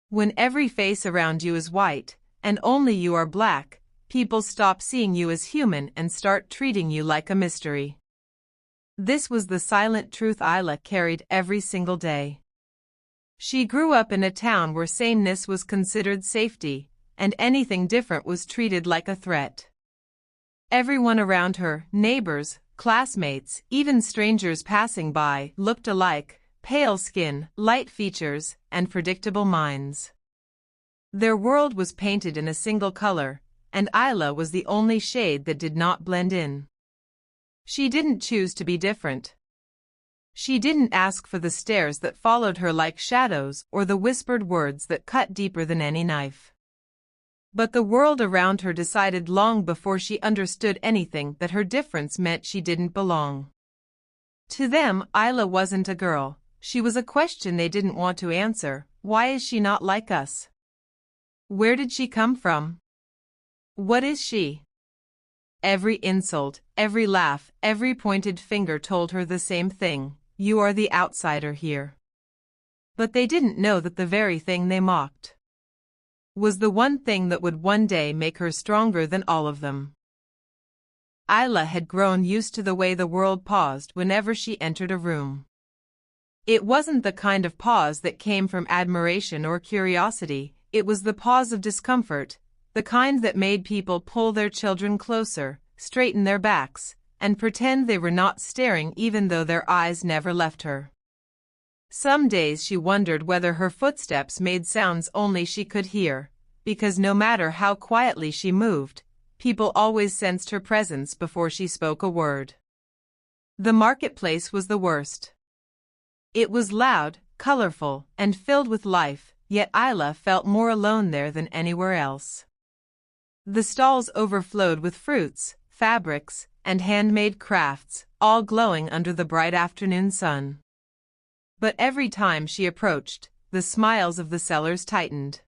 When every face around you is white, and only you are black, people stop seeing you as human and start treating you like a mystery. This was the silent truth Ayla carried every single day. She grew up in a town where sameness was considered safety, and anything different was treated like a threat. Everyone around her, neighbors, classmates, even strangers passing by, looked alike: pale skin, light features, and predictable minds. Their world was painted in a single color, and Ayla was the only shade that did not blend in. She didn't choose to be different. She didn't ask for the stares that followed her like shadows or the whispered words that cut deeper than any knife. But the world around her decided long before she understood anything that her difference meant she didn't belong. To them, Ayla wasn't a girl. She was a question they didn't want to answer. Why is she not like us? Where did she come from? What is she? Every insult, every laugh, every pointed finger told her the same thing: you are the outsider here. But they didn't know that the very thing they mocked was the one thing that would one day make her stronger than all of them. Ayla had grown used to the way the world paused whenever she entered a room. It wasn't the kind of pause that came from admiration or curiosity. It was the pause of discomfort, the kind that made people pull their children closer, straighten their backs, and pretend they were not staring even though their eyes never left her. Some days she wondered whether her footsteps made sounds only she could hear, because no matter how quietly she moved, people always sensed her presence before she spoke a word. The marketplace was the worst. It was loud, colorful, and filled with life, yet Ayla felt more alone there than anywhere else. The stalls overflowed with fruits, fabrics, and handmade crafts, all glowing under the bright afternoon sun. But every time she approached, the smiles of the sellers tightened.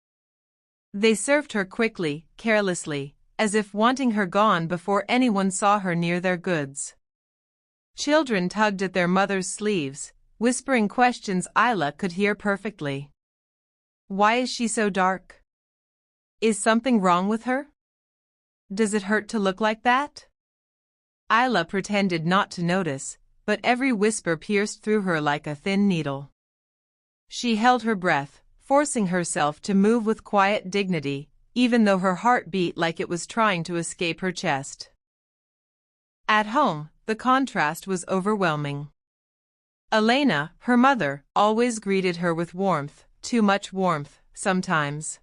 They served her quickly, carelessly, as if wanting her gone before anyone saw her near their goods. Children tugged at their mother's sleeves, whispering questions Ayla could hear perfectly. Why is she so dark? Is something wrong with her? Does it hurt to look like that? Ayla pretended not to notice, but every whisper pierced through her like a thin needle. She held her breath, forcing herself to move with quiet dignity, even though her heart beat like it was trying to escape her chest. At home, the contrast was overwhelming. Elena, her mother, always greeted her with warmth, too much warmth, sometimes.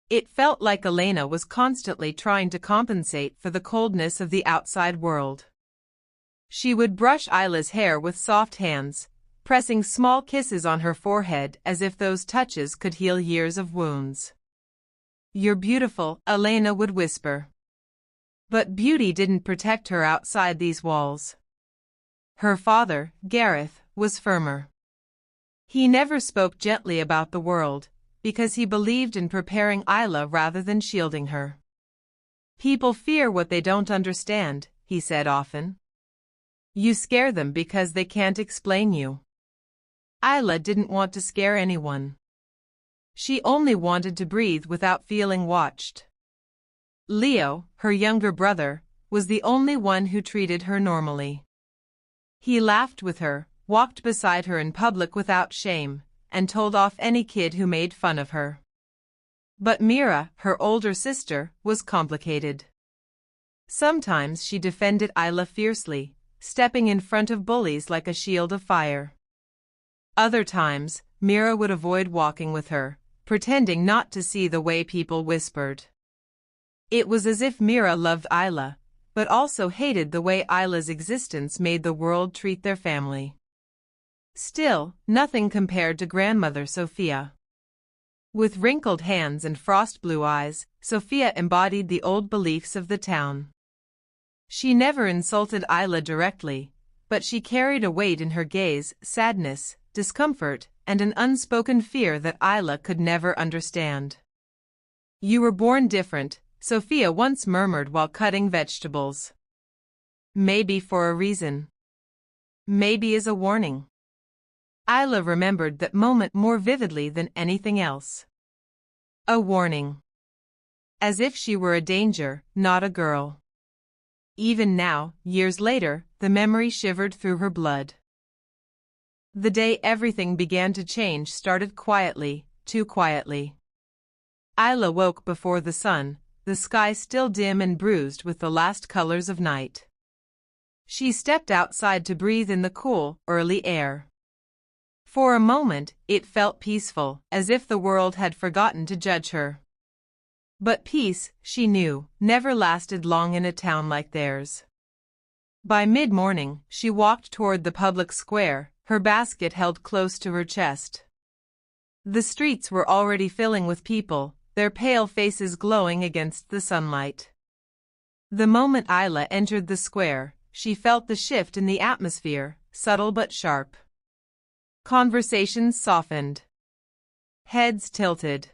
It felt like Elena was constantly trying to compensate for the coldness of the outside world. She would brush Ayla's hair with soft hands, pressing small kisses on her forehead as if those touches could heal years of wounds. "You're beautiful," Elena would whisper. But beauty didn't protect her outside these walls. Her father, Gareth, was firmer. He never spoke gently about the world, because he believed in preparing Ayla rather than shielding her. "People fear what they don't understand," he said often. "You scare them because they can't explain you." Ayla didn't want to scare anyone. She only wanted to breathe without feeling watched. Leo, her younger brother, was the only one who treated her normally. He laughed with her, walked beside her in public without shame, and told off any kid who made fun of her. But Mira, her older sister, was complicated. Sometimes she defended Ayla fiercely, stepping in front of bullies like a shield of fire. Other times, Mira would avoid walking with her, pretending not to see the way people whispered. It was as if Mira loved Ayla, but also hated the way Ayla's existence made the world treat their family. Still, nothing compared to grandmother Sophia. With wrinkled hands and frost-blue eyes, Sophia embodied the old beliefs of the town. She never insulted Ayla directly, but she carried a weight in her gaze: sadness, discomfort, and an unspoken fear that Ayla could never understand. "You were born different," Sophia once murmured while cutting vegetables. "Maybe for a reason. Maybe as a warning." Ayla remembered that moment more vividly than anything else. A warning. As if she were a danger, not a girl. Even now, years later, the memory shivered through her blood. The day everything began to change started quietly, too quietly. Ayla woke before the sun, the sky still dim and bruised with the last colors of night. She stepped outside to breathe in the cool, early air. For a moment, it felt peaceful, as if the world had forgotten to judge her. But peace, she knew, never lasted long in a town like theirs. By mid-morning, she walked toward the public square, her basket held close to her chest. The streets were already filling with people, their pale faces glowing against the sunlight. The moment Ayla entered the square, she felt the shift in the atmosphere, subtle but sharp. Conversations softened. Heads tilted.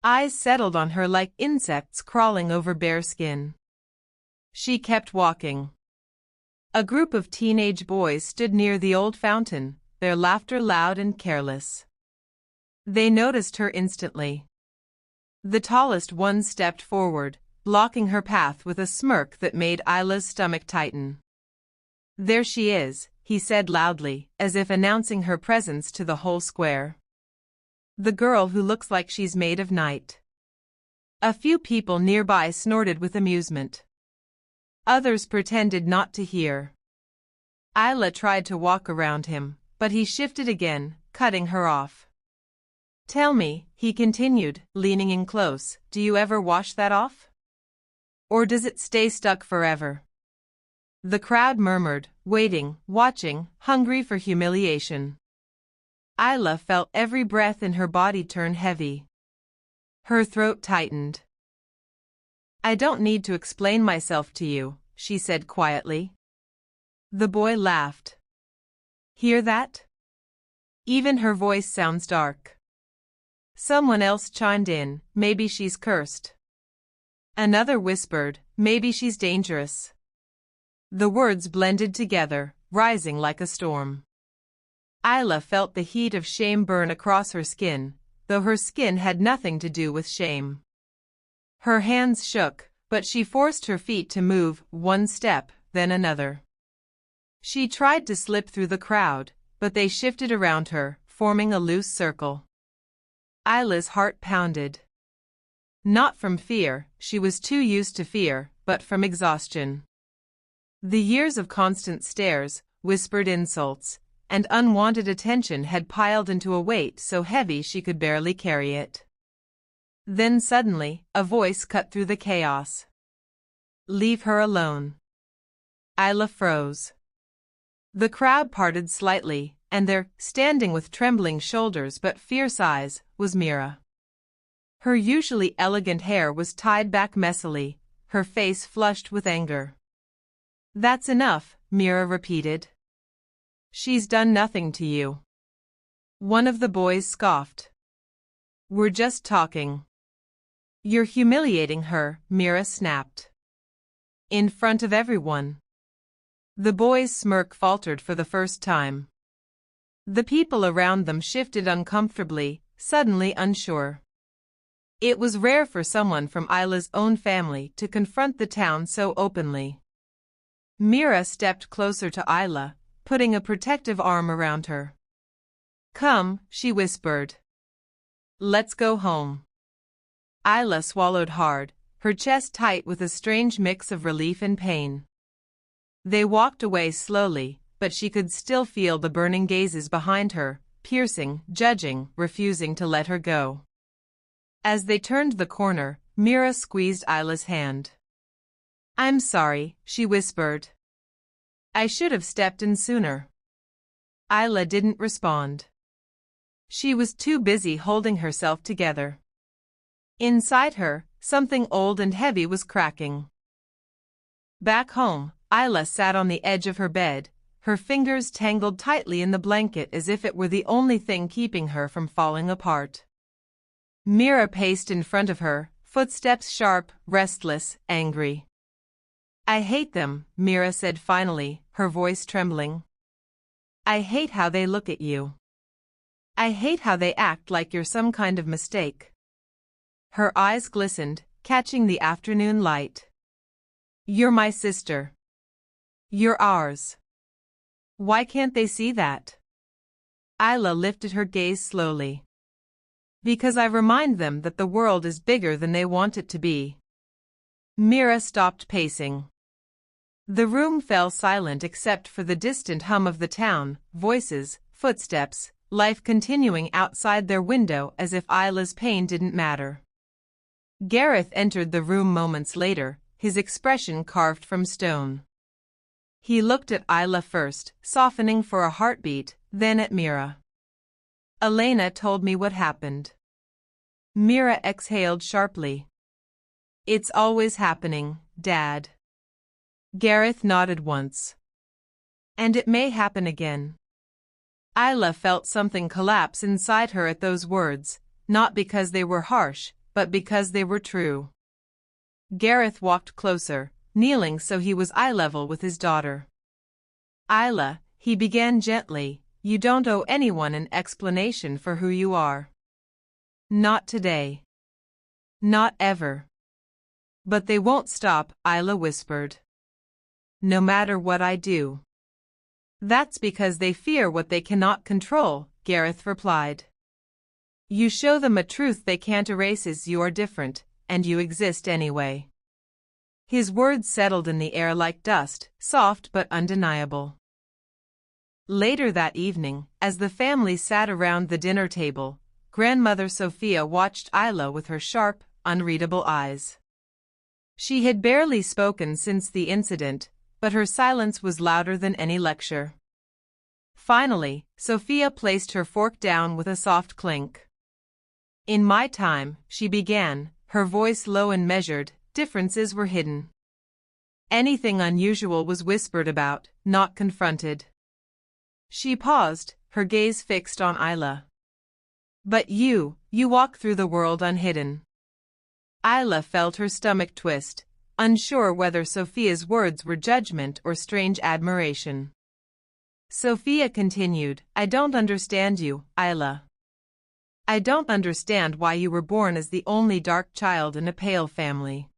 Eyes settled on her like insects crawling over bare skin. She kept walking. A group of teenage boys stood near the old fountain, their laughter loud and careless. They noticed her instantly. The tallest one stepped forward, blocking her path with a smirk that made Ayla's stomach tighten. "There she is," he said loudly, as if announcing her presence to the whole square. "The girl who looks like she's made of night." A few people nearby snorted with amusement. Others pretended not to hear. Ayla tried to walk around him, but he shifted again, cutting her off. "Tell me," he continued, leaning in close, "do you ever wash that off? Or does it stay stuck forever?" The crowd murmured, waiting, watching, hungry for humiliation. Ayla felt every breath in her body turn heavy. Her throat tightened. "I don't need to explain myself to you," she said quietly. The boy laughed. "Hear that? Even her voice sounds dark." Someone else chimed in, "Maybe she's cursed." Another whispered, "Maybe she's dangerous." The words blended together, rising like a storm. Ayla felt the heat of shame burn across her skin, though her skin had nothing to do with shame. Her hands shook, but she forced her feet to move, one step, then another. She tried to slip through the crowd, but they shifted around her, forming a loose circle. Ayla's heart pounded. Not from fear, she was too used to fear, but from exhaustion. The years of constant stares, whispered insults, and unwanted attention had piled into a weight so heavy she could barely carry it. Then suddenly, a voice cut through the chaos. "Leave her alone." Ayla froze. The crowd parted slightly, and there, standing with trembling shoulders but fierce eyes, was Mira. Her usually elegant hair was tied back messily, her face flushed with anger. "That's enough," Mira repeated. "She's done nothing to you." One of the boys scoffed. "We're just talking." "You're humiliating her," Mira snapped. "In front of everyone." The boy's smirk faltered for the first time. The people around them shifted uncomfortably, suddenly unsure. It was rare for someone from Ayla's own family to confront the town so openly. Mira stepped closer to Ayla, putting a protective arm around her. "Come," she whispered. "Let's go home." Ayla swallowed hard, her chest tight with a strange mix of relief and pain. They walked away slowly, but she could still feel the burning gazes behind her, piercing, judging, refusing to let her go. As they turned the corner, Mira squeezed Ayla's hand. "I'm sorry," she whispered. "I should have stepped in sooner." Ayla didn't respond. She was too busy holding herself together. Inside her, something old and heavy was cracking. Back home, Ayla sat on the edge of her bed, her fingers tangled tightly in the blanket as if it were the only thing keeping her from falling apart. Mira paced in front of her, footsteps sharp, restless, angry. "I hate them," Mira said finally, her voice trembling. "I hate how they look at you. I hate how they act like you're some kind of mistake." Her eyes glistened, catching the afternoon light. "You're my sister. You're ours. Why can't they see that?" Ayla lifted her gaze slowly. "Because I remind them that the world is bigger than they want it to be." Mira stopped pacing. The room fell silent except for the distant hum of the town, voices, footsteps, life continuing outside their window as if Ayla's pain didn't matter. Gareth entered the room moments later, his expression carved from stone. He looked at Ayla first, softening for a heartbeat, then at Mira. "Elena told me what happened." Mira exhaled sharply. "It's always happening, Dad." Gareth nodded once. "And it may happen again." Ayla felt something collapse inside her at those words, not because they were harsh, but because they were true. Gareth walked closer, kneeling so he was eye level with his daughter. "Ayla," he began gently, "you don't owe anyone an explanation for who you are. Not today. Not ever." "But they won't stop," Ayla whispered. "No matter what I do." "That's because they fear what they cannot control," Gareth replied. "You show them a truth they can't erase as you are different, and you exist anyway." His words settled in the air like dust, soft but undeniable. Later that evening, as the family sat around the dinner table, Grandmother Sophia watched Ayla with her sharp, unreadable eyes. She had barely spoken since the incident, but her silence was louder than any lecture. Finally, Sophia placed her fork down with a soft clink. "In my time," she began, her voice low and measured, "differences were hidden. Anything unusual was whispered about, not confronted." She paused, her gaze fixed on Ayla. "But you walk through the world unhidden." Ayla felt her stomach twist, unsure whether Sophia's words were judgment or strange admiration. Sophia continued, "I don't understand you, Ayla. I don't understand why you were born as the only dark child in a pale family.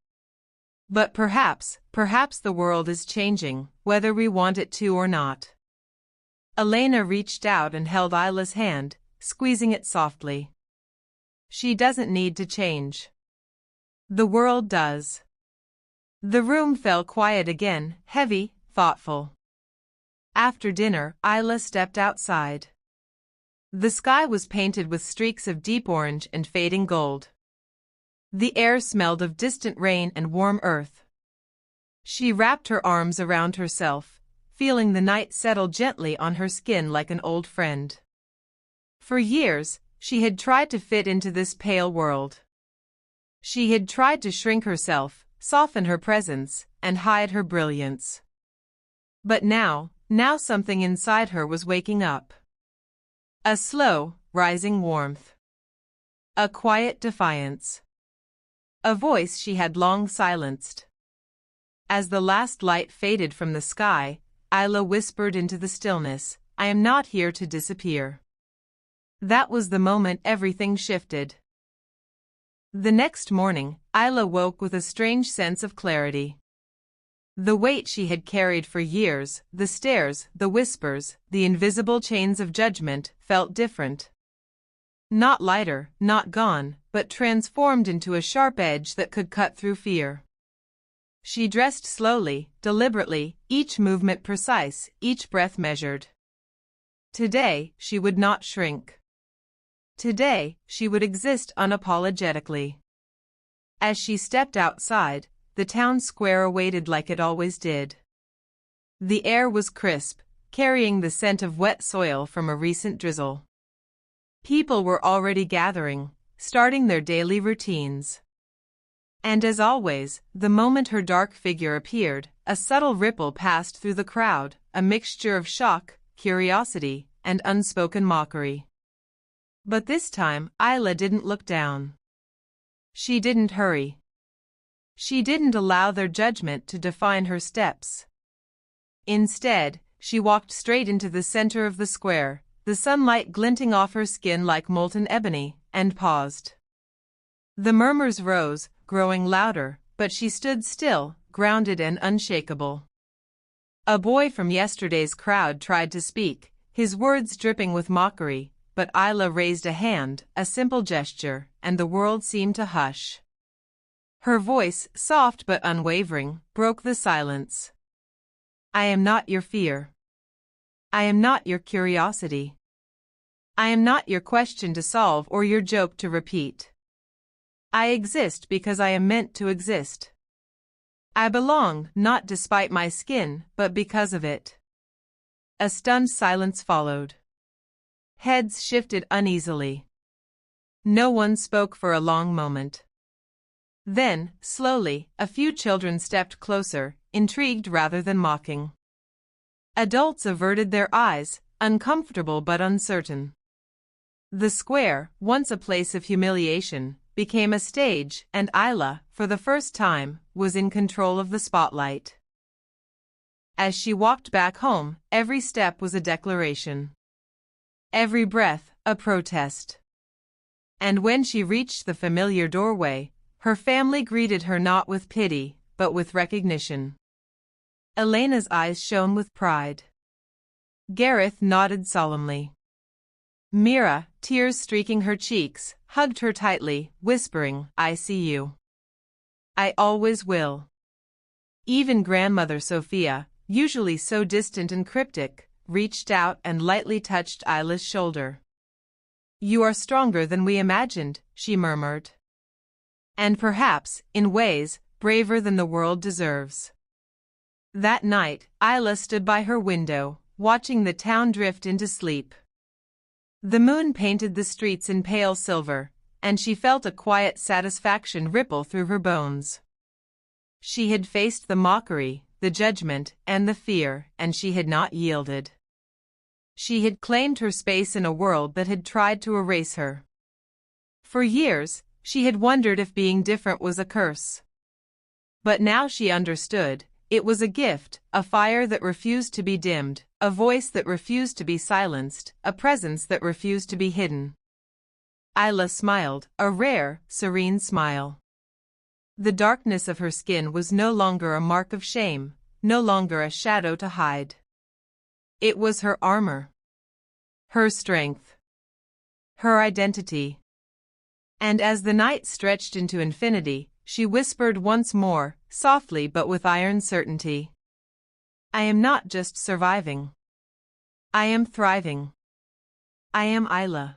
But perhaps the world is changing, whether we want it to or not." Elena reached out and held Ayla's hand, squeezing it softly. "She doesn't need to change. The world does." The room fell quiet again, heavy, thoughtful. After dinner, Ayla stepped outside. The sky was painted with streaks of deep orange and fading gold. The air smelled of distant rain and warm earth. She wrapped her arms around herself, feeling the night settle gently on her skin like an old friend. For years, she had tried to fit into this pale world. She had tried to shrink herself, soften her presence, and hide her brilliance. But now something inside her was waking up. A slow, rising warmth. A quiet defiance. A voice she had long silenced. As the last light faded from the sky, Ayla whispered into the stillness, "I am not here to disappear." That was the moment everything shifted. The next morning, Ayla woke with a strange sense of clarity. The weight she had carried for years, the stares, the whispers, the invisible chains of judgment, felt different. Not lighter, not gone, but transformed into a sharp edge that could cut through fear. She dressed slowly, deliberately, each movement precise, each breath measured. Today, she would not shrink. Today, she would exist unapologetically. As she stepped outside, the town square awaited like it always did. The air was crisp, carrying the scent of wet soil from a recent drizzle. People were already gathering, starting their daily routines. And as always, the moment her dark figure appeared, a subtle ripple passed through the crowd, a mixture of shock, curiosity, and unspoken mockery. But this time, Ayla didn't look down. She didn't hurry. She didn't allow their judgment to define her steps. Instead, she walked straight into the center of the square, the sunlight glinting off her skin like molten ebony, and paused. The murmurs rose, growing louder, but she stood still, grounded and unshakable. A boy from yesterday's crowd tried to speak, his words dripping with mockery, but Ayla raised a hand, a simple gesture, and the world seemed to hush. Her voice, soft but unwavering, broke the silence. I am not your fear. I am not your curiosity. I am not your question to solve or your joke to repeat. I exist because I am meant to exist. I belong, not despite my skin, but because of it. A stunned silence followed. Heads shifted uneasily. No one spoke for a long moment. Then, slowly, a few children stepped closer, intrigued rather than mocking. Adults averted their eyes, uncomfortable but uncertain. The square, once a place of humiliation, became a stage, and Ayla, for the first time, was in control of the spotlight. As she walked back home, every step was a declaration. Every breath, a protest. And when she reached the familiar doorway, her family greeted her not with pity, but with recognition. Elena's eyes shone with pride. Gareth nodded solemnly. Mira, tears streaking her cheeks, hugged her tightly, whispering, I see you. I always will. Even grandmother Sophia, usually so distant and cryptic, reached out and lightly touched Ayla's shoulder. You are stronger than we imagined, she murmured. And perhaps, in ways, braver than the world deserves. That night, Ayla stood by her window, watching the town drift into sleep. The moon painted the streets in pale silver, and she felt a quiet satisfaction ripple through her bones. She had faced the mockery, the judgment, and the fear, and she had not yielded. She had claimed her space in a world that had tried to erase her. For years, she had wondered if being different was a curse. But now she understood. It was a gift, a fire that refused to be dimmed, a voice that refused to be silenced, a presence that refused to be hidden. Ayla smiled, a rare, serene smile. The darkness of her skin was no longer a mark of shame, no longer a shadow to hide. It was her armor. Her strength. Her identity. And as the night stretched into infinity, she whispered once more, softly but with iron certainty. I am not just surviving. I am thriving. I am Ayla.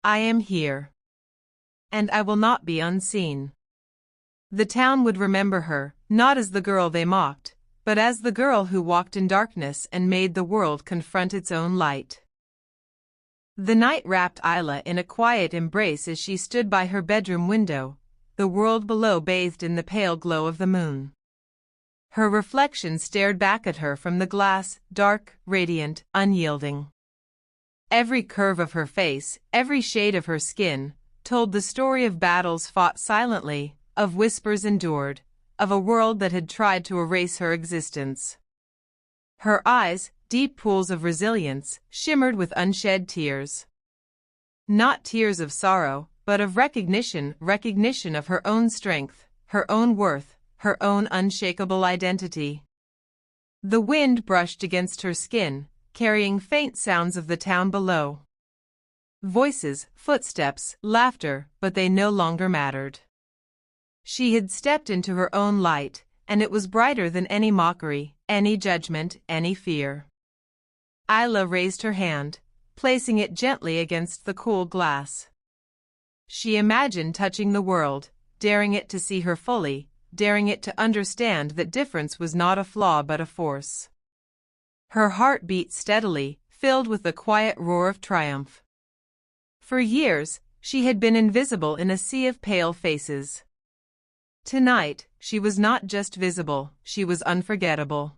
I am here. And I will not be unseen. The town would remember her, not as the girl they mocked, but as the girl who walked in darkness and made the world confront its own light. The night wrapped Ayla in a quiet embrace as she stood by her bedroom window, the world below bathed in the pale glow of the moon. Her reflection stared back at her from the glass, dark, radiant, unyielding. Every curve of her face, every shade of her skin, told the story of battles fought silently, of whispers endured, of a world that had tried to erase her existence. Her eyes, deep pools of resilience, shimmered with unshed tears. Not tears of sorrow, but of recognition of her own strength, her own worth, her own unshakable identity. The wind brushed against her skin, carrying faint sounds of the town below. Voices, footsteps, laughter, but they no longer mattered. She had stepped into her own light, and it was brighter than any mockery, any judgment, any fear. Ayla raised her hand, placing it gently against the cool glass. She imagined touching the world, daring it to see her fully, daring it to understand that difference was not a flaw but a force. Her heart beat steadily, filled with the quiet roar of triumph. For years, she had been invisible in a sea of pale faces. Tonight, she was not just visible, she was unforgettable.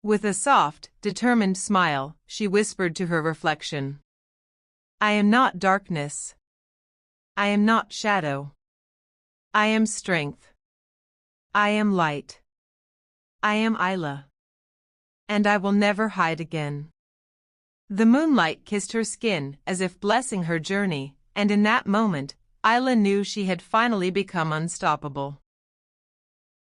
With a soft, determined smile, she whispered to her reflection. I am not darkness. I am not shadow. I am strength. I am light. I am Ayla. And I will never hide again. The moonlight kissed her skin as if blessing her journey, and in that moment, Ayla knew she had finally become unstoppable.